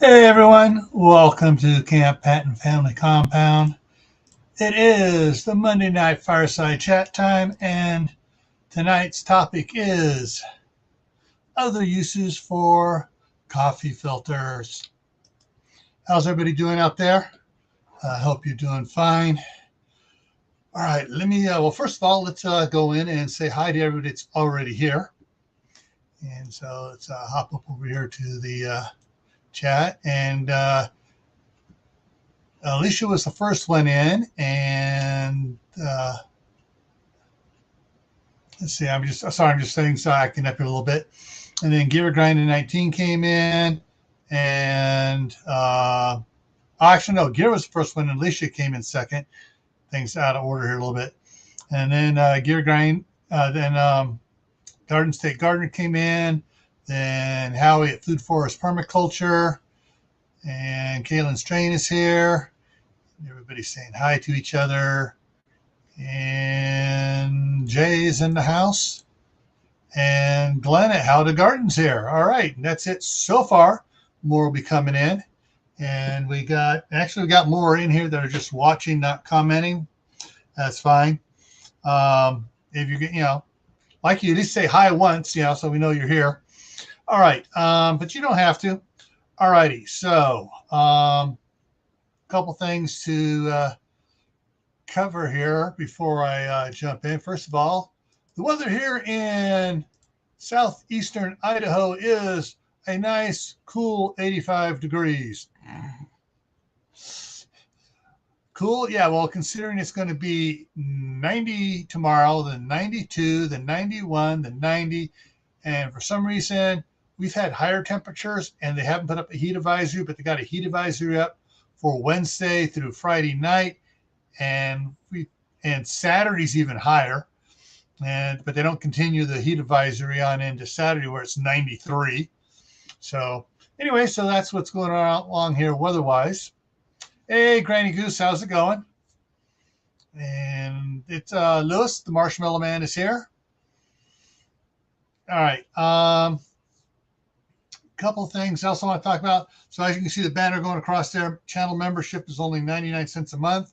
Hey everyone, welcome to Camppatton Family Compound. It is the Monday night fireside chat time, and tonight's topic is other uses for coffee filters. How's everybody doing out there? I hope you're doing fine. All right, well, first of all, let's go in and say hi to everybody that's already here. And so let's hop up over here to the chat. And Alicia was the first one in, and let's see. I'm just saying so acting up here a little bit, and then Gear Grinding 19 came in, and actually no, Gear was the first one, and Alicia came in second. Things out of order here a little bit, and then Gear Grind, then Garden State Gardener came in, then Howie at Food Forest Permaculture, and Kaylin Strain is here. Everybody's saying hi to each other. And Jay's in the house. And Glenn at How to Gardens here. All right, that's it so far. More will be coming in. And we got more in here that are just watching, not commenting. That's fine. If you get, like you at least say hi once, so we know you're here. All right, but you don't have to. All righty, so couple things to cover here before I jump in. First of all, the weather here in southeastern Idaho is a nice, cool 85 degrees. Cool, yeah, well, considering it's going to be 90 tomorrow, then 92, then 91, then 90, and for some reason, we've had higher temperatures, and they haven't put up a heat advisory, but they got a heat advisory up for Wednesday through Friday night, and Saturday's even higher, but they don't continue the heat advisory on into Saturday where it's 93. So anyway, so that's what's going on along here weather-wise. Hey, Granny Goose, how's it going? And it's Lewis, the Marshmallow Man, is here. All right. Couple of things else I want to talk about. So as you can see, the banner going across there, channel membership is only 99 cents a month.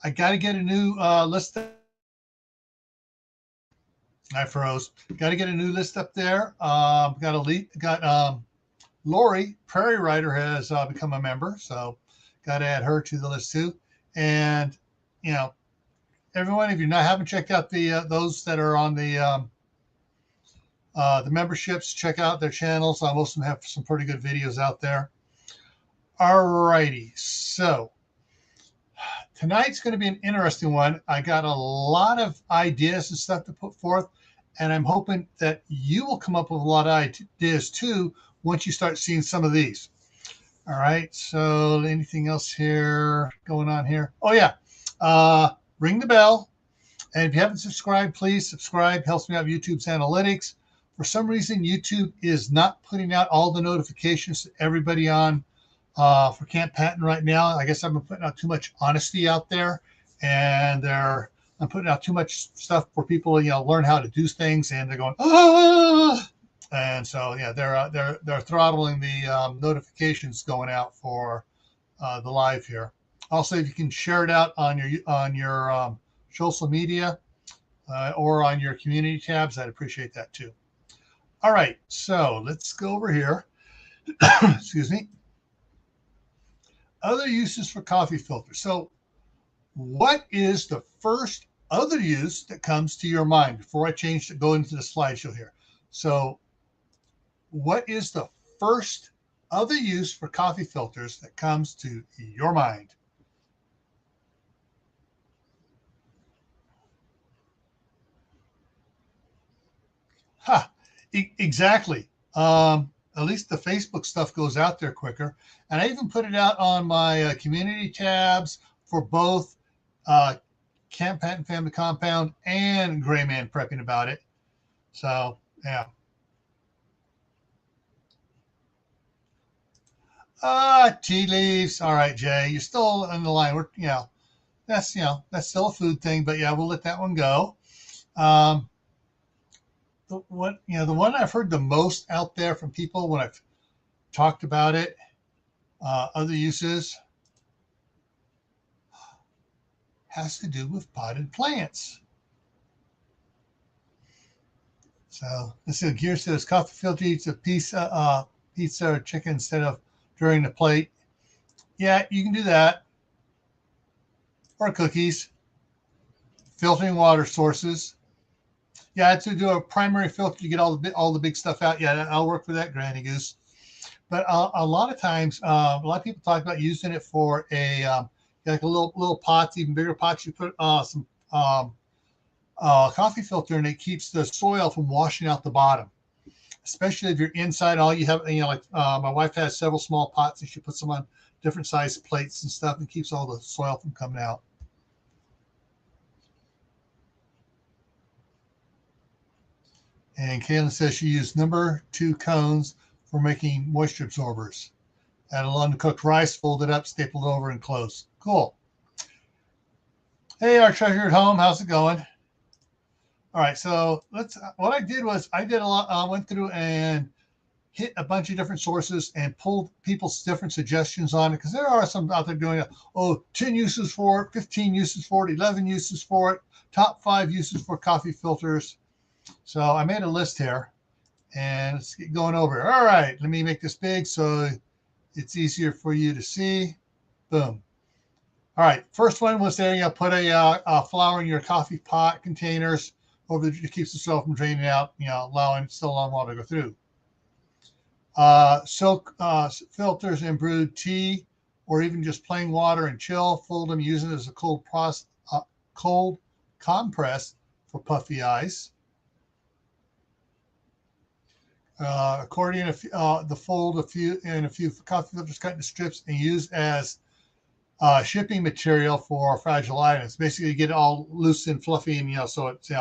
I got to get a new list. I froze. Got to get a new list up there. Lori, Prairie Rider, has become a member, so got to add her to the list too. And everyone, if you haven't checked out the those that are on the memberships, check out their channels. Most of them have some pretty good videos out there. All righty, so tonight's going to be an interesting one. I got a lot of ideas and stuff to put forth, and I'm hoping that you will come up with a lot of ideas too once you start seeing some of these. All right, so anything else here going on here? Oh yeah, ring the bell, and if you haven't subscribed, please subscribe. Helps me out with YouTube's analytics. For some reason, YouTube is not putting out all the notifications to everybody on for Camppatton right now. I guess I've been putting out too much honesty out there, and I'm putting out too much stuff for people to learn how to do things, and they're going and so yeah, they're throttling the notifications going out for the live here. Also, if you can share it out on your social media or on your community tabs, I'd appreciate that too. All right, so let's go over here. Excuse me. Other uses for coffee filters. So what is the first other use that comes to your mind before I go into the slideshow here? So what is the first other use for coffee filters that comes to your mind? Exactly. At least the Facebook stuff goes out there quicker. And I even put it out on my community tabs for both Camppatton Family Compound and Gray Man Prepping about it. So, yeah. Tea leaves. All right, Jay, you're still on the line. That's still a food thing, but yeah, we'll let that one go. The one I've heard the most out there from people when I've talked about it Other uses has to do with potted plants. So this is gears to this coffee filter. Eats a pizza or chicken instead of during the plate. Yeah, you can do that. Or cookies. Filtering water sources. Yeah, to do a primary filter to get all the big stuff out. Yeah, I'll work with that, Granny Goose. But a lot of times, a lot of people talk about using it for a like a little pots, even bigger pots. You put some coffee filter, and it keeps the soil from washing out the bottom. Especially if you're inside, all you have, like my wife has several small pots, and she puts them on different size plates and stuff, and keeps all the soil from coming out. And Kaylin says she used number 2 cones for making moisture absorbers. Add along cooked rice, fold it up, stapled over, and close. Cool. Hey, our treasure at home, how's it going? All right, so what I did was I did a lot. Went through and hit a bunch of different sources and pulled people's different suggestions on it, because there are some out there doing 10 uses for it, 15 uses for it, 11 uses for it, top 5 uses for coffee filters. So I made a list here, and let's get going over it. All right, let me make this big so it's easier for you to see. Boom. All right, first one was there. Put a flower in your coffee pot containers. It keeps the soil from draining out, allowing water to go through. Soak filters in brewed tea, or even just plain water and chill. Fold them, use it as a cold compress for puffy eyes. Accordion, the fold a few coffee filters cut into strips and use as shipping material for fragile items. Basically, you get it all loose and fluffy, and so it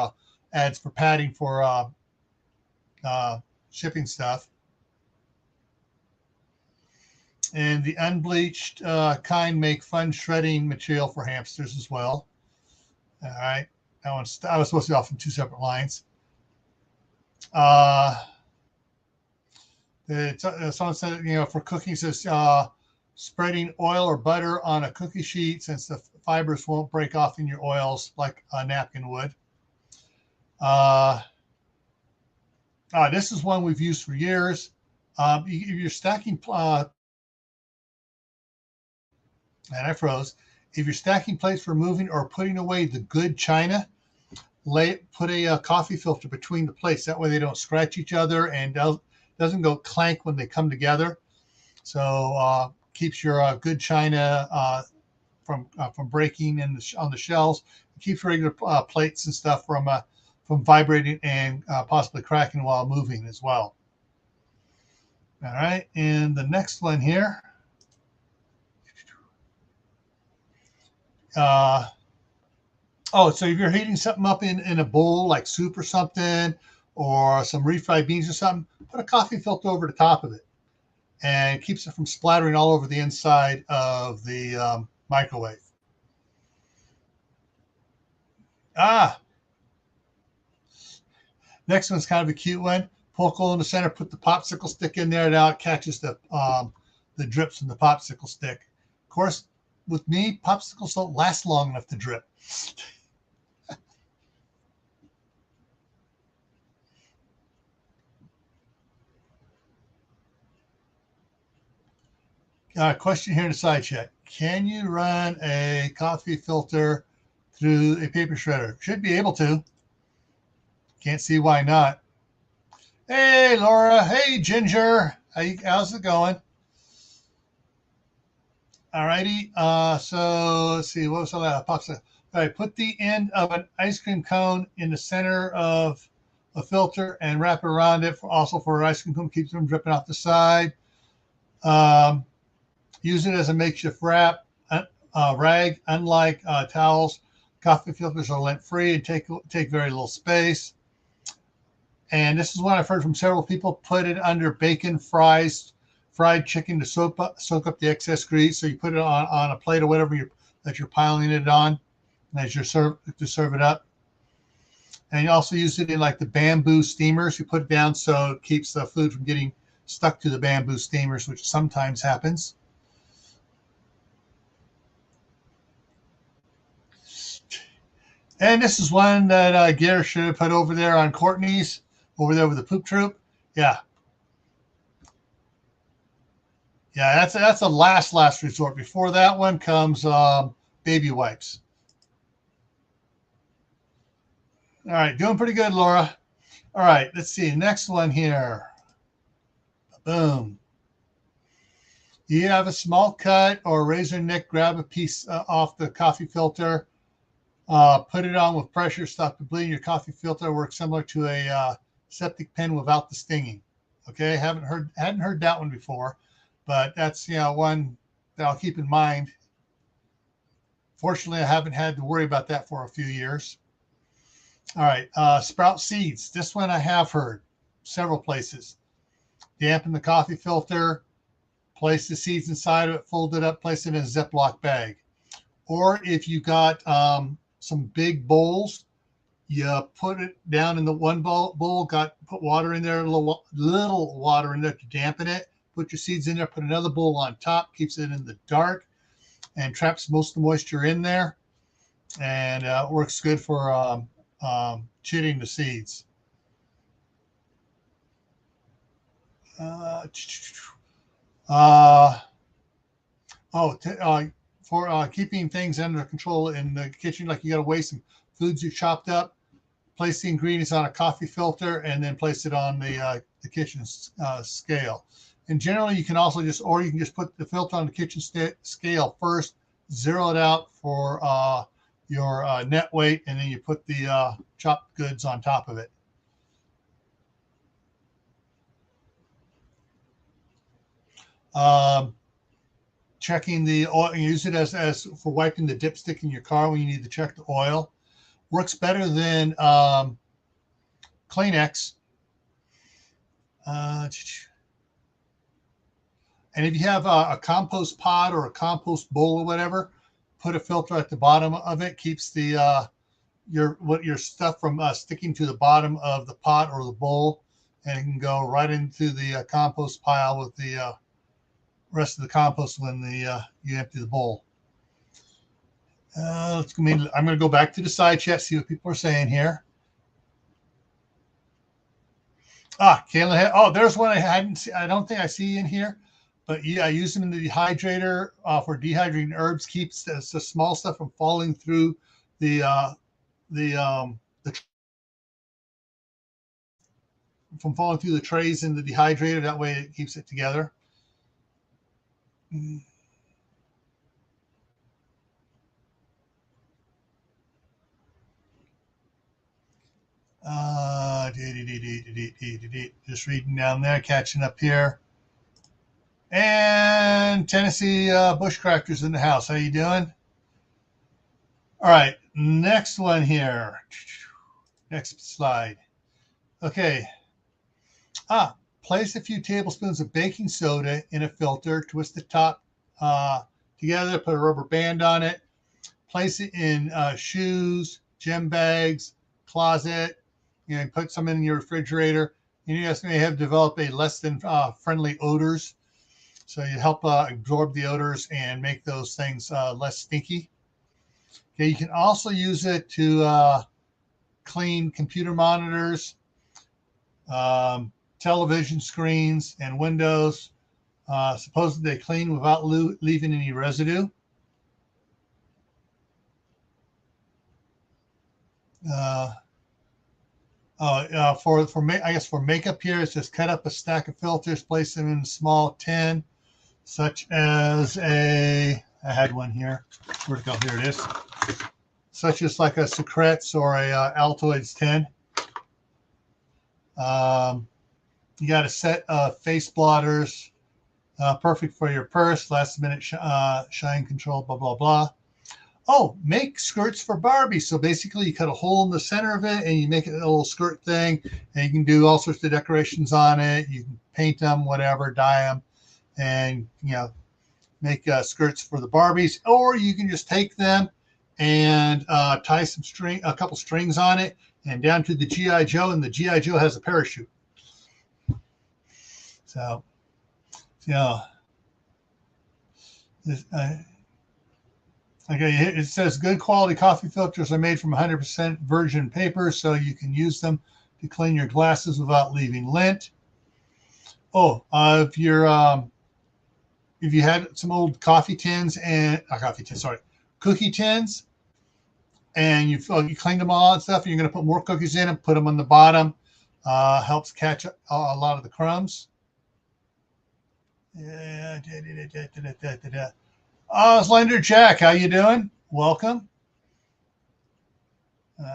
adds for padding for shipping stuff. And the unbleached kind make fun shredding material for hamsters as well. All right, I was supposed to be off in 2 separate lines. Someone said, for cooking, says spreading oil or butter on a cookie sheet, since the fibers won't break off in your oils like a napkin would. This is one we've used for years. If you're stacking, and I froze. If you're stacking plates for moving or putting away the good china, put a coffee filter between the plates. That way they don't scratch each other and doesn't go clank when they come together. So keeps your good china from breaking on the shelves. It keeps regular plates and stuff from vibrating and possibly cracking while moving as well. All right, and the next one here. So if you're heating something up in a bowl like soup or something, or some refried beans or something, put a coffee filter over the top of it, and it keeps it from splattering all over the inside of the microwave. Next one's kind of a cute one. Poke hole in the center, put the popsicle stick in there. Now it catches the drips from the popsicle stick. Of course, with me, popsicles don't last long enough to drip. Question here in the side chat. Can you run a coffee filter through a paper shredder? Should be able to. Can't see why not. Hey, Laura. Hey, Ginger. How's it going? All righty. So let's see. What was all that? Popsicle. All right. Put the end of an ice cream cone in the center of a filter and wrap it around it. Also for an ice cream cone, keeps them dripping off the side. Use it as a makeshift rag. Unlike towels, coffee filters are lint-free and take very little space. And this is one I've heard from several people. Put it under bacon, fries, fried chicken to soak up the excess grease. So you put it on a plate or whatever that you're piling it on as you serve it up. And you also use it in like the bamboo steamers. You put it down so it keeps the food from getting stuck to the bamboo steamers, which sometimes happens. And this is one that Gare should have put over there on Courtney's, over there with the poop troop. Yeah. Yeah, that's a last resort. Before that one comes baby wipes. All right, doing pretty good, Laura. All right, let's see. Next one here. Boom. You have a small cut or razor nick, grab a piece off the coffee filter, put it on with pressure, stop the bleeding. Your coffee filter works similar to a septic pen without the stinging. Okay, hadn't heard that one before, but that's one that I'll keep in mind. Fortunately, I haven't had to worry about that for a few years. All right, sprout seeds. This one I have heard several places. Dampen the coffee filter, place the seeds inside of it, fold it up, place it in a Ziploc bag. Or if you got some big bowls, you put it down in the one bowl, put water in there, a little water in there to dampen it. Put your seeds in there, put another bowl on top, keeps it in the dark, and traps most of the moisture in there. And it works good for chitting the seeds. For keeping things under control in the kitchen, like you got to weigh some foods you chopped up, place the ingredients on a coffee filter, and then place it on the kitchen scale. And generally, you can also just put the filter on the kitchen scale first, zero it out for your net weight, and then you put the chopped goods on top of it. Checking the oil, use it as for wiping the dipstick in your car when you need to check the oil. Works better than Kleenex. And if you have a compost pot or a compost bowl or whatever, put a filter at the bottom of it. Keeps the your stuff from sticking to the bottom of the pot or the bowl, and it can go right into the compost pile with the rest of the compost when you empty the bowl. I'm going to go back to the side chat, see what people are saying here. Kaylin head. Oh, there's one I hadn't seen. I don't think I see in here, but yeah, I use them in the dehydrator for dehydrating herbs. Keeps the small stuff from falling through from falling through the trays in the dehydrator. That way, it keeps it together. Just reading down there, catching up here. And Tennessee Bushcrafters in the house. How you doing? All right, next one here. Next slide. Okay. Place a few tablespoons of baking soda in a filter. Twist the top together. Put a rubber band on it. Place it in shoes, gym bags, closet. Put some in your refrigerator. You just may have developed a less than friendly odors. So you help absorb the odors and make those things less stinky. Okay, you can also use it to clean computer monitors, television screens, and windows. Supposedly they clean without leaving any residue. For makeup here, it's just cut up a stack of filters, place them in a small tin, such as I had one here. Where'd it go? Here it is. Such as like a Secrets or a Altoids tin. You got a set of face blotters, perfect for your purse, last minute shine control, blah, blah, blah. Oh, make skirts for Barbie. So basically you cut a hole in the center of it and you make it a little skirt thing, and you can do all sorts of decorations on it. You can paint them, whatever, dye them, and make skirts for the Barbies. Or you can just take them and tie a couple strings on it and down to the G.I. Joe, and the G.I. Joe has a parachute. So, Okay, it says good quality coffee filters are made from 100% virgin paper, so you can use them to clean your glasses without leaving lint. Oh, if you had some old coffee tins and cookie tins, and you cleaned them all and stuff, and you're going to put more cookies in and put them on the bottom, helps catch a lot of the crumbs. Slender Jack, how you doing? Welcome.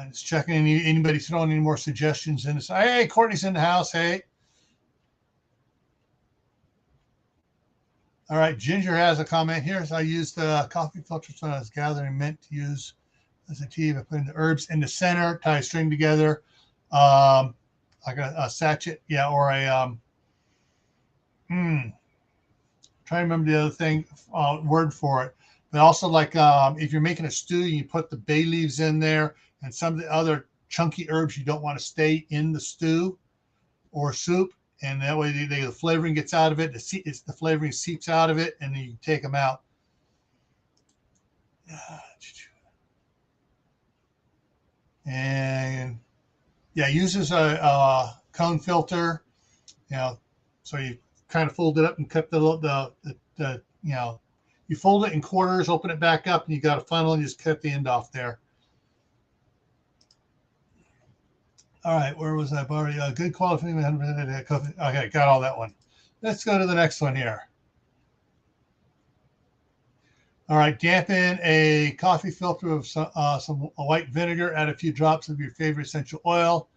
Just checking anybody throwing any more suggestions in this. Hey, Courtney's in the house. Hey. All right, Ginger has a comment here. So I used the coffee filters when I was gathering mint to use as a tea by putting the herbs in the center, tie a string together, like a sachet, yeah, or a trying to remember the other thing, word for it. But also, like if you're making a stew, you put the bay leaves in there and some of the other chunky herbs you don't want to stay in the stew or soup, and that way the flavoring gets out of it. The flavoring seeps out of it, and then you can take them out. And yeah, uses a cone filter, so you kind of fold it up and cut the you fold it in quarters, open it back up, and you got a funnel, and you just cut the end off there. All right, where was I? Already good quality. Okay, got all that one. Let's go to the next one here. All right, dampen a coffee filter with some white vinegar. Add a few drops of your favorite essential oil,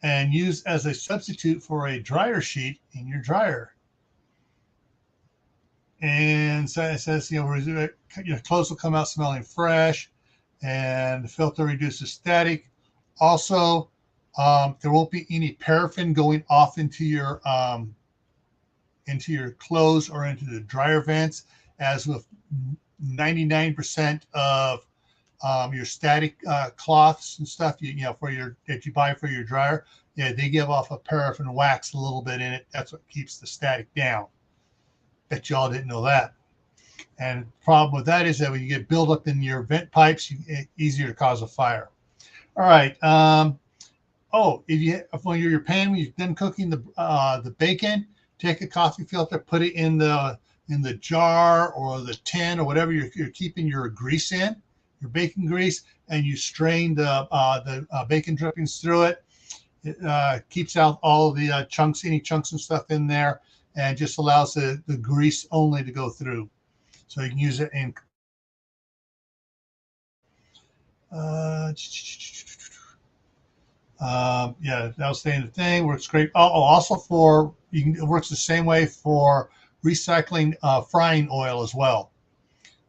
and use as a substitute for a dryer sheet in your dryer. And so it says, your clothes will come out smelling fresh, and the filter reduces static. Also, there won't be any paraffin going off into your clothes or into the dryer vents, as with 99% of your static cloths and stuff that you buy for your dryer. Yeah, they give off a paraffin wax a little bit in it. That's what keeps the static down. Bet y'all didn't know that. And the problem with that is that when you get buildup in your vent pipes, it's easier to cause a fire. All right. When you're done cooking the bacon, take a coffee filter, put it in the jar or the tin or whatever you're keeping your grease in, your bacon grease, and you strain the bacon drippings through it. It keeps out all the any chunks and stuff in there, and just allows the grease only to go through. So you can use it in that'll stay in the thing. Works great. Also it works the same way for recycling frying oil as well.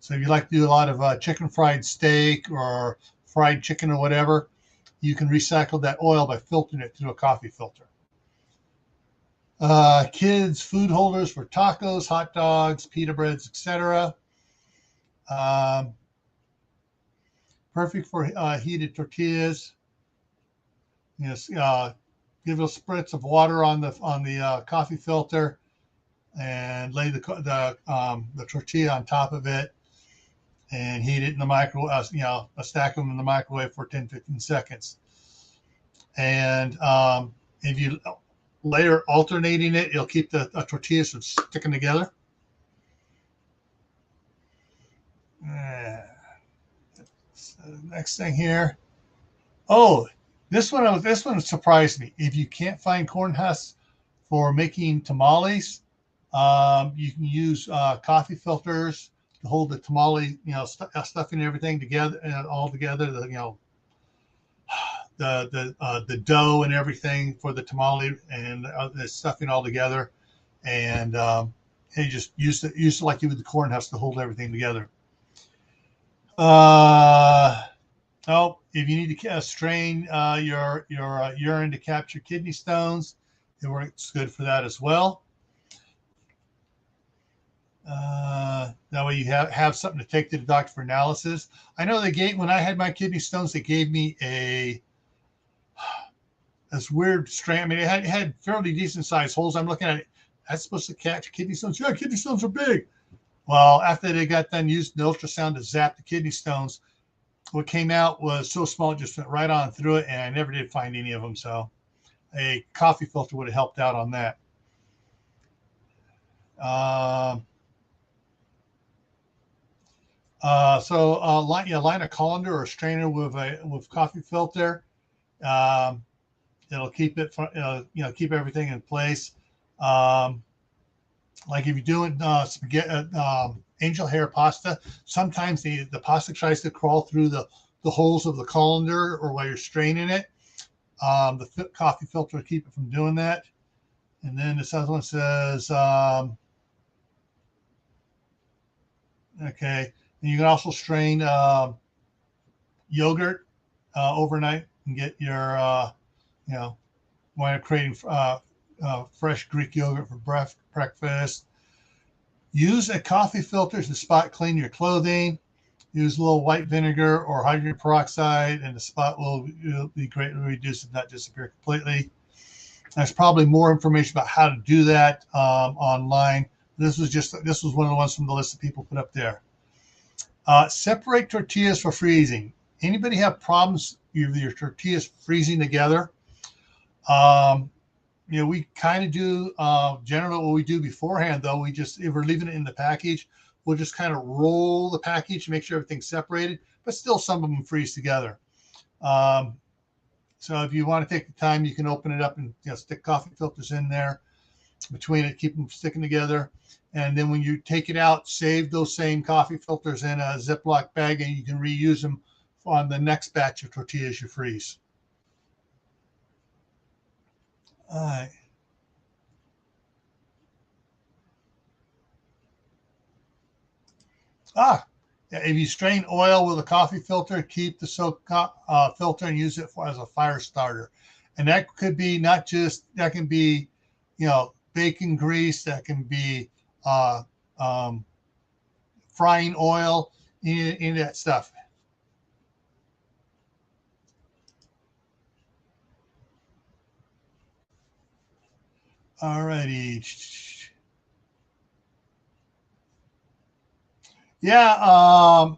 So if you like to do a lot of chicken fried steak or fried chicken or whatever, you can recycle that oil by filtering it through a coffee filter. Kids food holders for tacos, hot dogs, pita breads, etc. Perfect for heated tortillas. Give a spritz of water on the coffee filter, and lay the tortilla on top of it, and heat it in the microwave. Stack them in the microwave for 10-15 seconds. And if you layer alternating it, it'll keep the tortillas from sticking together. So next thing here. Oh, this one surprised me. If you can't find corn husks for making tamales, you can use coffee filters to hold the tamale, stuffing everything together and all together. The dough and everything for the tamale and the stuffing all together, and you just use it like you would the corn husks to hold everything together. If you need to strain your urine to capture kidney stones, it works good for that as well. That way you have something to take to the doctor for analysis. I know when I had my kidney stones, they gave me this weird strain. I mean, it had fairly decent sized holes. I'm looking at it. That's supposed to catch kidney stones. Yeah, kidney stones are big. Well, after they got done using the ultrasound to zap the kidney stones, what came out was so small it just went right on through it, and I never did find any of them. So a coffee filter would have helped out on that. Line a colander or a strainer with coffee filter. It'll keep it, keep everything in place. Like if you're doing spaghetti, angel hair pasta, sometimes the pasta tries to crawl through the holes of the colander or while you're straining it. The coffee filter will keep it from doing that. And then this other one says, okay, and you can also strain yogurt overnight and get your, when you're creating fresh Greek yogurt for breakfast. Use a coffee filter to spot clean your clothing. Use a little white vinegar or hydrogen peroxide, and the spot will be greatly reduced if not disappear completely. There's probably more information about how to do that online. This was one of the ones from the list that people put up there. Separate tortillas for freezing. Anybody have problems with your tortillas freezing together? We kind of do generally what we do beforehand, though. If we're leaving it in the package, we'll just kind of roll the package to make sure everything's separated, but still some of them freeze together. So if you want to take the time, you can open it up and stick coffee filters in there between it, keep them sticking together. And then when you take it out, save those same coffee filters in a Ziploc bag, and you can reuse them on the next batch of tortillas you freeze. All right. If you strain oil with a coffee filter, keep the soak filter and use it as a fire starter. And that could be that can be, bacon grease, that can be frying oil in that stuff. All righty. Yeah,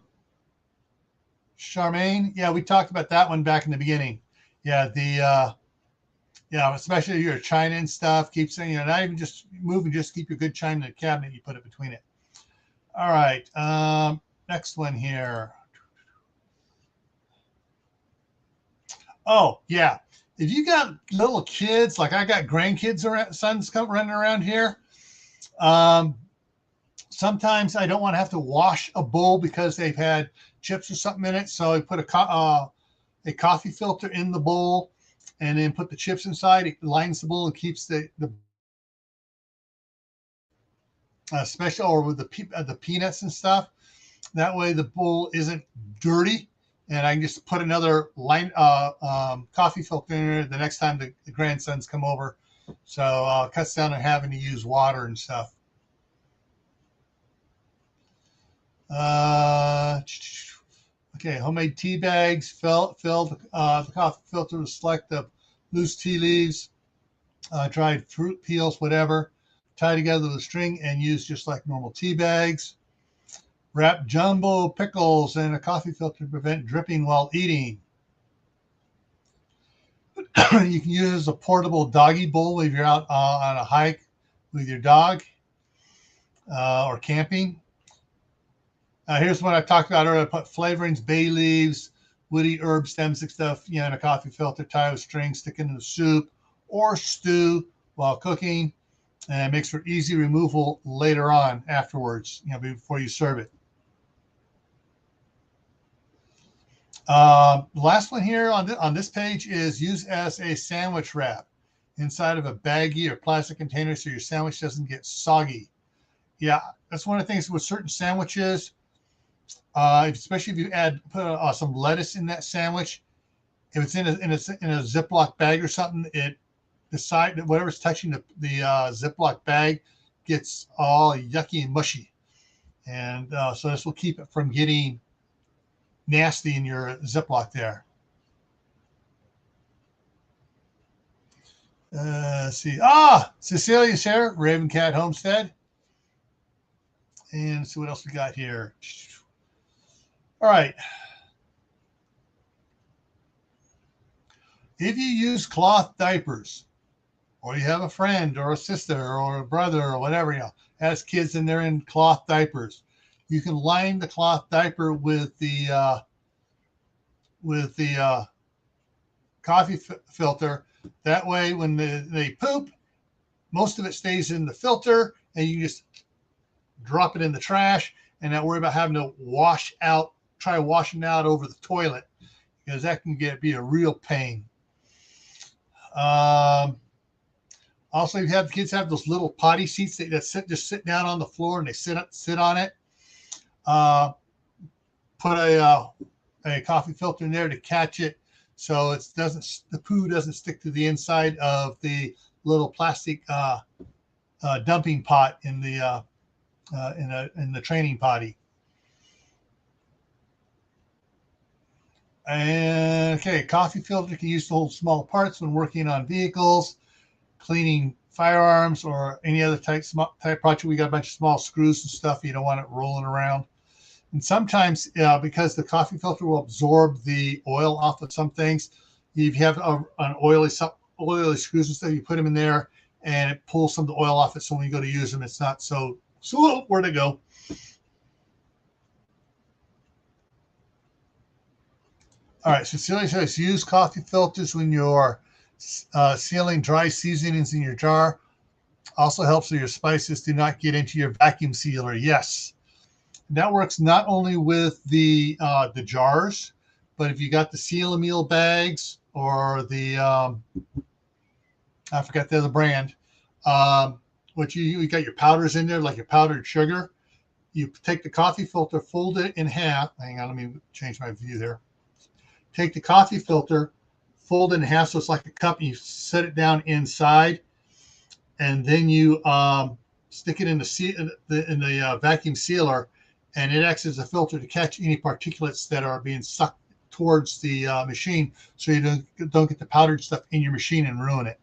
Charmaine. Yeah, we talked about that one back in the beginning. Yeah, especially your china and stuff. Keep saying, not even just moving, just keep your good china in the cabinet. You put it between it. All right. Next one here. Oh, yeah. If you got little kids, like I got grandkids or sons running around here, sometimes I don't want to have to wash a bowl because they've had chips or something in it. So I put a coffee filter in the bowl and then put the chips inside. It lines the bowl and keeps the special, or with the peanuts and stuff. That way the bowl isn't dirty, and I can just put another coffee filter in there the next time the grandsons come over. So it cuts down on having to use water and stuff. Okay, homemade tea bags. Fill the coffee filter with select the loose tea leaves, dried fruit peels, whatever. Tie together with a string and use just like normal tea bags. Wrap jumbo pickles in a coffee filter to prevent dripping while eating. You can use a portable doggy bowl if you're out on a hike with your dog or camping. Here's what I talked about earlier. Put flavorings, bay leaves, woody herb stems and stuff, in a coffee filter, tie with string, stick into the soup or stew while cooking, and it makes for easy removal later on afterwards, before you serve it. The last one here on this page is use as a sandwich wrap inside of a baggie or plastic container so your sandwich doesn't get soggy. Yeah, that's one of the things with certain sandwiches, especially if you put some lettuce in that sandwich. If it's in a Ziploc bag or something, whatever's touching the Ziploc bag gets all yucky and mushy, and so this will keep it from getting nasty in your Ziploc there. Let's see. Cecilia's here, Raven Cat Homestead. And see what else we got here. All right. If you use cloth diapers, or you have a friend or a sister or a brother or whatever, has kids and they're in cloth diapers, you can line the cloth diaper with the coffee filter. That way, when they poop, most of it stays in the filter, and you just drop it in the trash and not worry about having to try washing out over the toilet, because that can be a real pain. Also, if you have kids have those little potty seats that just sit down on the floor and they sit on it, put a coffee filter in there to catch it, so the poo doesn't stick to the inside of the little plastic dumping pot in the training potty. And okay, coffee filter can use to hold small parts when working on vehicles, cleaning firearms, or any other type project. We got a bunch of small screws and stuff. You don't want it rolling around. And sometimes, because the coffee filter will absorb the oil off of some things, if you have an oily screws and stuff, you put them in there and it pulls some of the oil off it. So when you go to use them, it's not so where'd it go? All right, so Celia says use coffee filters when you're sealing dry seasonings in your jar. Also helps so your spices do not get into your vacuum sealer. Yes, that works not only with the jars, but if you got the seal a meal bags or the I forgot the other brand, what you got your powders in there, like your powdered sugar. You take the coffee filter, fold it in half. Hang on, let me change my view there. Take the coffee filter, fold it in half so it's like a cup, and you set it down inside, and then you stick it in the vacuum sealer, and it acts as a filter to catch any particulates that are being sucked towards the machine, so you don't get the powdered stuff in your machine and ruin it.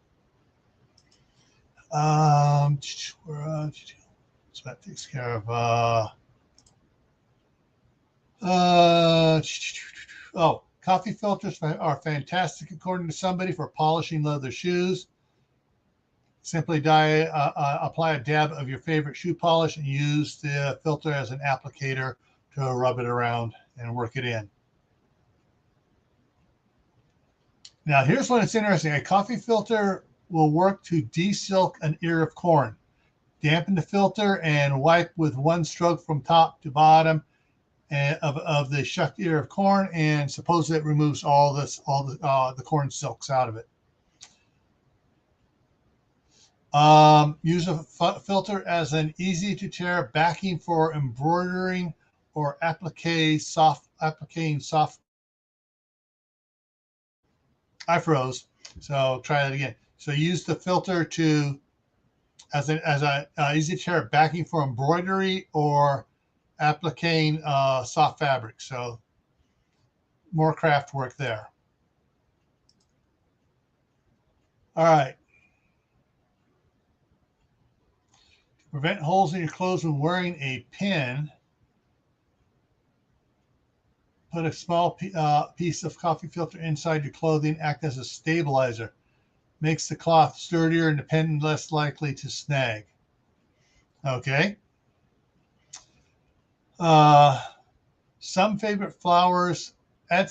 So that takes care of. Coffee filters are fantastic, according to somebody, for polishing leather shoes. Simply apply a dab of your favorite shoe polish and use the filter as an applicator to rub it around and work it in. Now, here's when it's interesting. A coffee filter will work to desilk an ear of corn. Dampen the filter and wipe with one stroke from top to bottom of the shucked ear of corn, and suppose it removes all the corn silks out of it. Use a filter as an easy to tear backing for embroidering or appliquing soft. I froze, so try that again. So use the filter as a easy to tear backing for embroidery or appliquing soft fabric. So more craft work there. All right. To prevent holes in your clothes when wearing a pin, put a small piece of coffee filter inside your clothing, act as a stabilizer. Makes the cloth sturdier and the pin less likely to snag. Okay. Some favorite flowers, add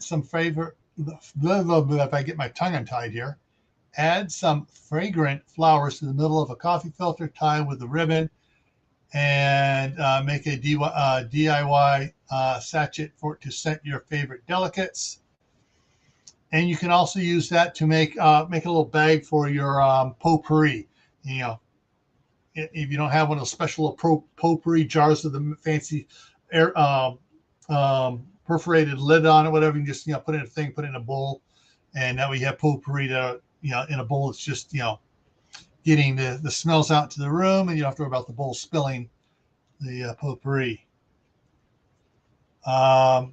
some favorite, if I get my tongue untied here, add some fragrant flowers to the middle of a coffee filter, tie with a ribbon, and make a DIY sachet to scent your favorite delicates. And you can also use that to make a little bag for your potpourri. You know, if you don't have one of those special potpourri jars with the fancy air perforated lid on it, whatever, you can just put in a thing, put it in a bowl, and that way you have potpourri to in a bowl. It's just getting the smells out to the room, and you don't have to worry about the bowl spilling the potpourri.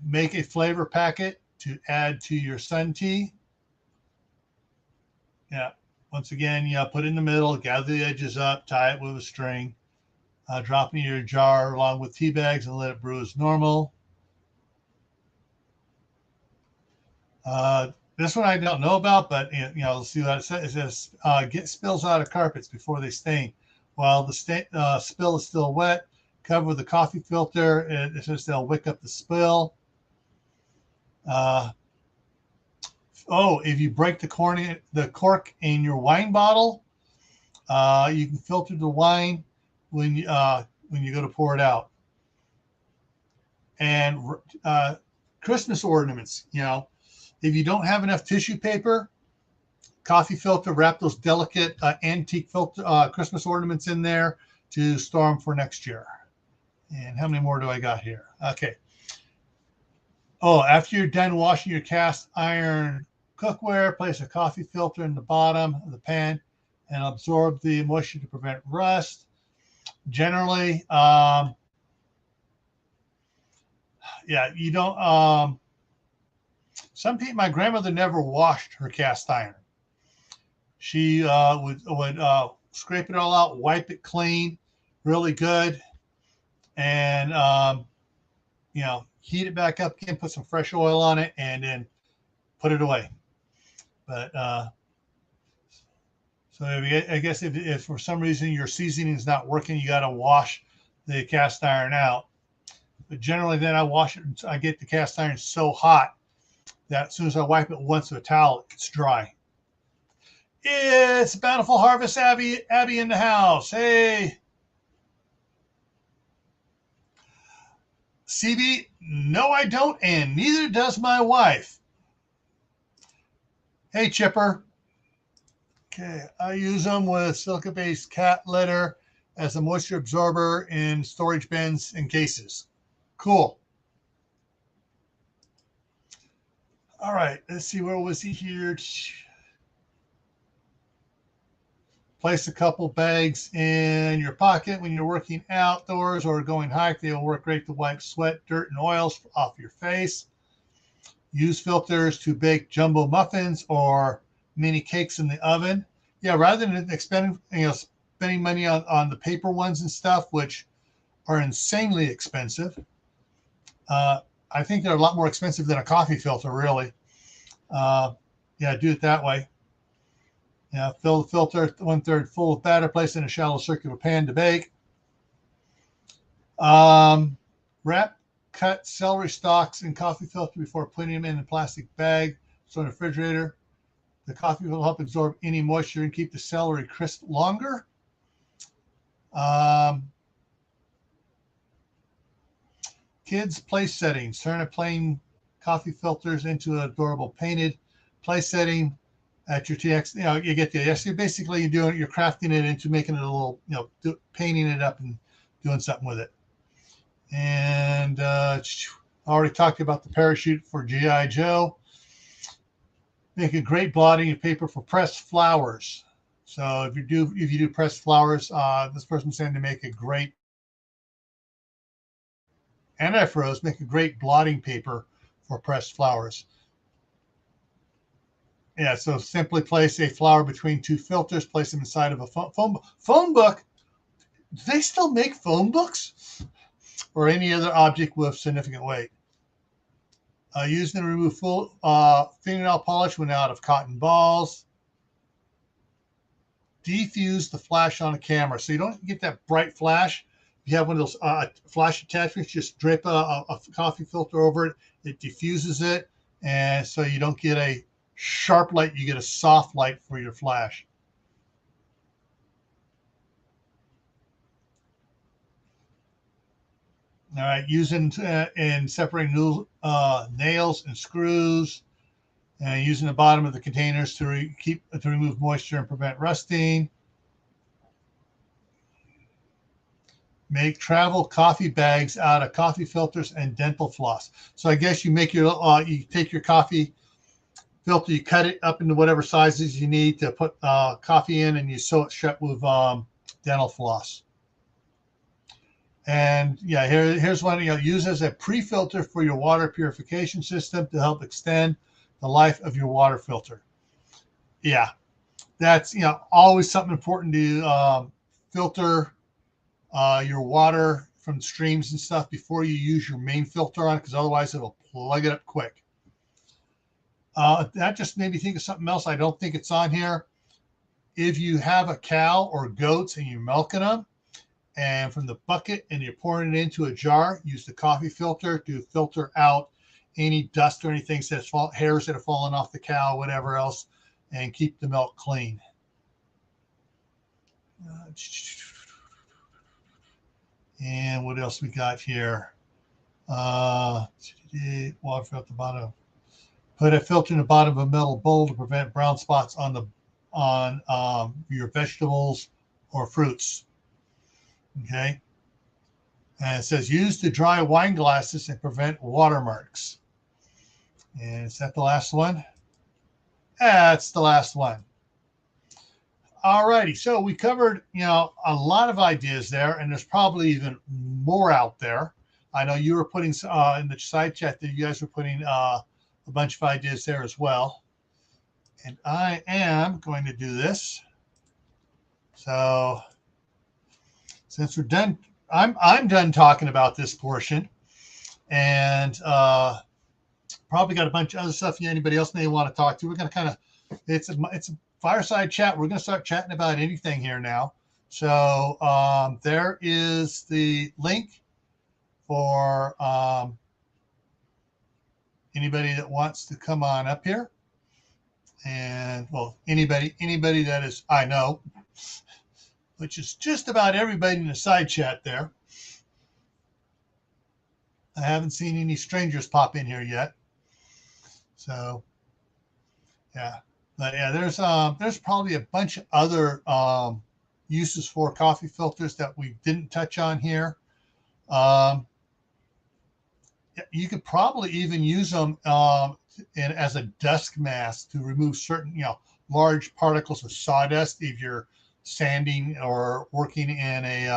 Make a flavor packet to add to your sun tea. Yeah. Once again, put it in the middle, gather the edges up, tie it with a string, Drop it in your jar along with tea bags and let it brew as normal. This one I don't know about, but let's see what it says. It says get spills out of carpets before they stain. While the spill is still wet, cover with a coffee filter. It says they'll wick up the spill. If you break the cork in your wine bottle, you can filter the wine when you go to pour it out. And Christmas ornaments, if you don't have enough tissue paper, coffee filter, wrap those delicate antique filter Christmas ornaments in there to store them for next year. And how many more do I got here? Okay. After you're done washing your cast iron cookware, place a coffee filter in the bottom of the pan and absorb the moisture to prevent rust. Generally, you don't. Some people, my grandmother never washed her cast iron. She would scrape it all out, wipe it clean, really good, and heat it back up again, put some fresh oil on it, and then put it away. But so I guess if for some reason your seasoning is not working, you got to wash the cast iron out. But generally, then I wash it. I get the cast iron so hot that as soon as I wipe it once with a towel, it's dry. It's Bountiful Harvest Abby in the house. Hey. CB, no, I don't, and neither does my wife. Hey, Chipper. Okay, I use them with silica-based cat litter as a moisture absorber in storage bins and cases. Cool. All right, let's see, where was he here? Place a couple bags in your pocket when you're working outdoors or going hike. They'll work great to wipe sweat, dirt, and oils off your face. Use filters to bake jumbo muffins or mini cakes in the oven. Yeah, rather than spending money on the paper ones and stuff, which are insanely expensive. I think they're a lot more expensive than a coffee filter, really. Do it that way. Fill the filter 1/3 full of batter, place in a shallow circular pan to bake. Wrap cut celery stalks in coffee filter before putting them in a plastic bag. So in the refrigerator, the coffee will help absorb any moisture and keep the celery crisp longer. Kids place settings. Turn a plain coffee filters into an adorable painted place setting at your TX. You get the idea. So basically you're crafting it into making it a little, painting it up and doing something with it. And I already talked about the parachute for G.I. Joe. Make a great blotting paper for pressed flowers. So if you do pressed flowers, this person's saying to make a great, and I froze, make a great blotting paper for pressed flowers. Yeah, so simply place a flower between two filters, place them inside of a phone book. Do they still make phone books? Or any other object with significant weight. Use and remove full fingernail polish when out of cotton balls. Defuse the flash on a camera. So you don't get that bright flash. If you have one of those flash attachments, just drape a coffee filter over it. It diffuses it. And so you don't get a sharp light. You get a soft light for your flash. All right, using and separating nails and screws, and using the bottom of the containers to remove moisture and prevent rusting. Make travel coffee bags out of coffee filters and dental floss. So I guess you make you take your coffee filter, you cut it up into whatever sizes you need to put coffee in, and you sew it shut with dental floss. And yeah, here's one use as a pre-filter for your water purification system to help extend the life of your water filter. Yeah, that's always something important to filter your water from streams and stuff before you use your main filter on it, because otherwise it'll plug it up quick. That just made me think of something else. I don't think it's on here. If you have a cow or goats and you're milking them, and from the bucket and you're pouring it into a jar, use the coffee filter to filter out any dust or anything, hairs that have fallen off the cow, whatever else, and keep the milk clean. And what else we got here? Water at the bottom. Put a filter in the bottom of a metal bowl to prevent brown spots on your vegetables or fruits. Okay. And it says use to dry wine glasses and prevent watermarks. And is that the last one? That's the last one. All righty. So we covered, a lot of ideas there, and there's probably even more out there. I know you were putting in the side chat that you guys were putting a bunch of ideas there as well. And I am going to do this. So since we're done, I'm done talking about this portion, and probably got a bunch of other stuff anybody else may want to talk to. We're going to kind of, it's a fireside chat. We're going to start chatting about anything here now. So there is the link for anybody that wants to come on up here. And well, anybody that is, I know, which is just about everybody in the side chat there. I haven't seen any strangers pop in here yet. So yeah, but yeah, there's probably a bunch of other uses for coffee filters that we didn't touch on here. You could probably even use them as a dust mask to remove certain, large particles of sawdust if you're sanding or working in a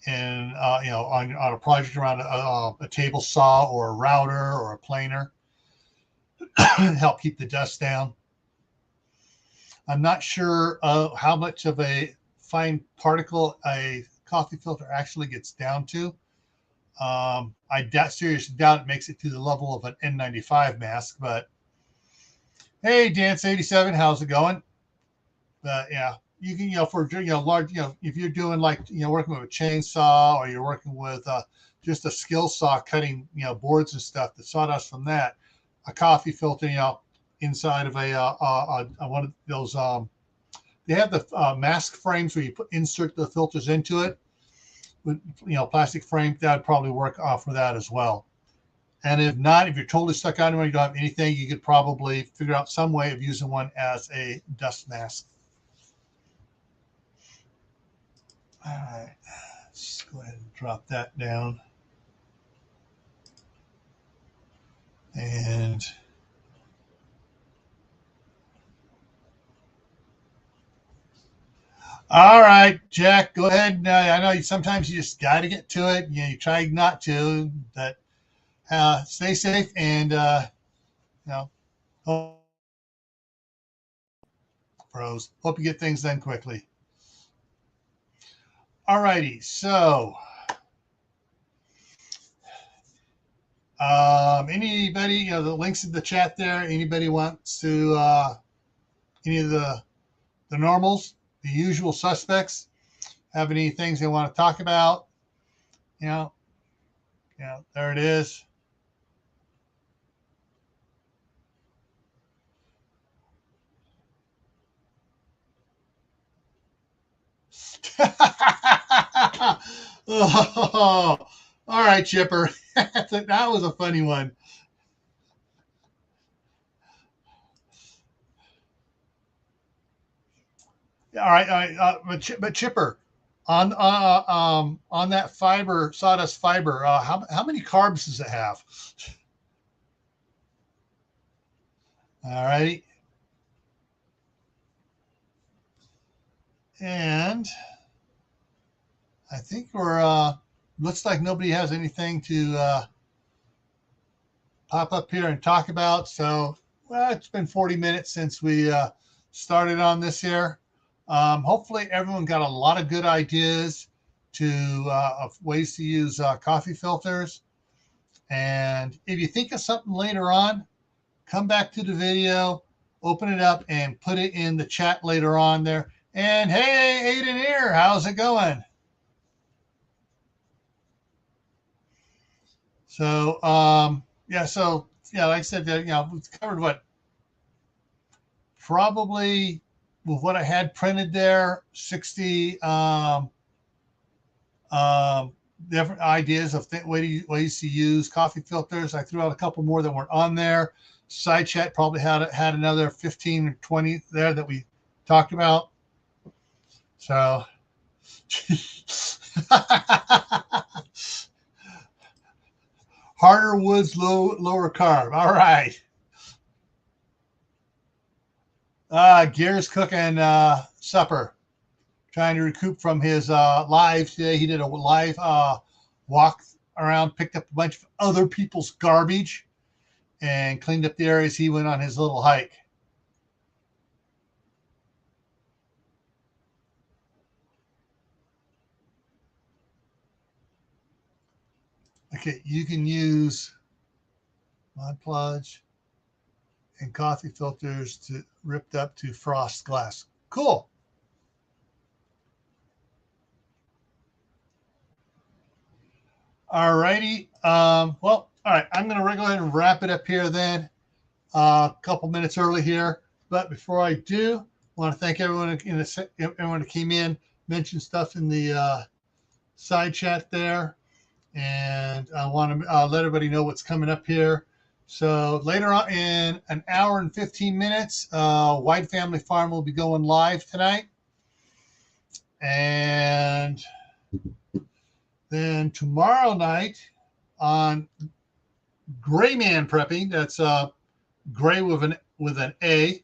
on a project around a table saw or a router or a planer. Help keep the dust down. I'm not sure how much of a fine particle a coffee filter actually gets down to. I seriously doubt it makes it to the level of an N95 mask, but hey, Dance87, how's it going? But yeah, you can, for large, if you're doing like, working with a chainsaw, or you're working with just a skill saw cutting, boards and stuff, the sawdust from that, a coffee filter, inside of a one of those, they have the mask frames where you insert the filters into it with, plastic frame. That would probably work for that as well. And if not, if you're totally stuck on one, you don't have anything, you could probably figure out some way of using one as a dust mask. All right, let's go ahead and drop that down. And all right, Jack, go ahead. I know sometimes you just got to get to it. You try not to, but stay safe and, pros. Hope you get things done quickly. All righty, so anybody, the links in the chat there, anybody wants to, any of the normals, the usual suspects, have any things they want to talk about, there it is. Oh, all right, Chipper. That was a funny one. All right, but Chipper, on that sawdust fiber, how many carbs does it have? All righty. And I think we're looks like nobody has anything to pop up here and talk about. So, well, it's been 40 minutes since we started on this here. Hopefully everyone got a lot of good ideas of ways to use coffee filters. And if you think of something later on, come back to the video, open it up, and put it in the chat later on there. And hey, Aiden here, how's it going? So, like I said, we've covered what probably with what I had printed there, 60 different ideas of ways to use coffee filters. I threw out a couple more that weren't on there. Side chat probably had another 15 or 20 there that we talked about. So harder woods, lower carb. All right. Gear's cooking supper, trying to recoup from his live today. He did a live walk around, picked up a bunch of other people's garbage, and cleaned up the areas he went on his little hike. Okay, you can use Mod Podge and coffee filters to ripped up to frost glass. Cool. All righty. Well, all right. I'm going to go ahead and wrap it up here then. A couple minutes early here. But before I do, I want to thank everyone who came in, mentioned stuff in the side chat there. And I want to let everybody know what's coming up here. So later on in an hour and 15 minutes, White Family Farm will be going live tonight. And then tomorrow night on Gray Man Prepping, that's Gray with an A.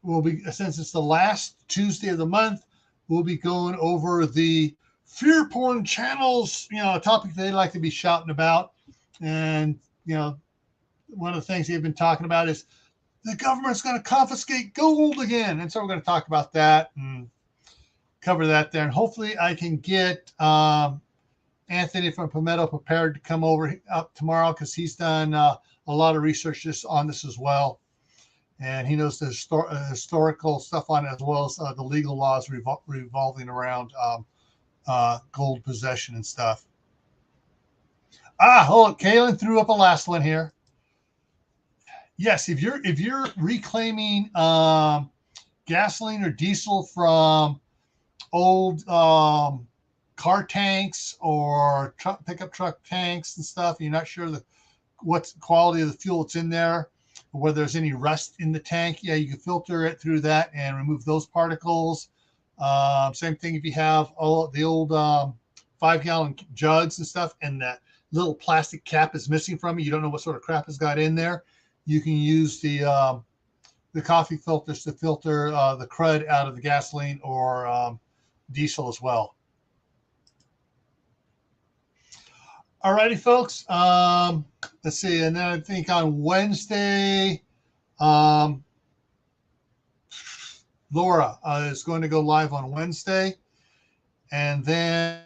We'll be, since it's the last Tuesday of the month, we'll be going over the fear porn channels, a topic they like to be shouting about. And, one of the things they've been talking about is the government's going to confiscate gold again. And so we're going to talk about that and cover that there. And hopefully I can get Anthony from Palmetto prepared to come up tomorrow, because he's done a lot of research on this as well. And he knows the historical stuff on it, as well as the legal laws revolving around gold possession and stuff. Kaylin threw up a last one here. Yes, if you're reclaiming gasoline or diesel from old car tanks or pickup truck tanks and stuff, you're not sure what quality of the fuel that's in there, or whether there's any rust in the tank, you can filter it through that and remove those particles. Same thing if you have the old 5-gallon jugs and stuff, and that little plastic cap is missing from it. You don't know what sort of crap has got in there. You can use the coffee filters to filter the crud out of the gasoline or diesel as well. All righty, folks. Let's see. And then I think on Wednesday, Laura is going to go live on Wednesday. And then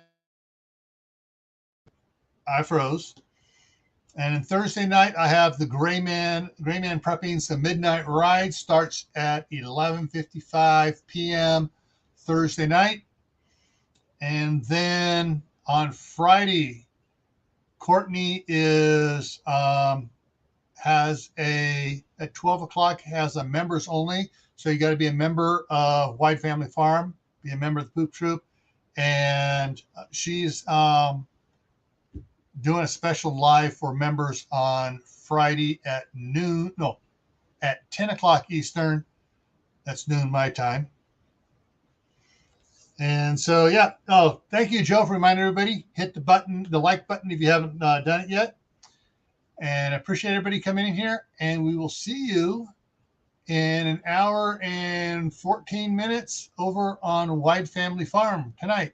I froze. And then Thursday night, I have the Gray Man Prepping. The Midnight Ride starts at 11:55 p.m. Thursday night. And then on Friday, Courtney has at 12 o'clock has a members only. So you got to be a member of White Family Farm, be a member of the Poop Troop. And she's doing a special live for members on Friday at 10 o'clock Eastern. That's noon my time. And so, yeah. Oh, thank you, Joe, for reminding everybody. Hit the like button if you haven't done it yet. And I appreciate everybody coming in here. And we will see you in an hour and 14 minutes over on White Family Farm tonight.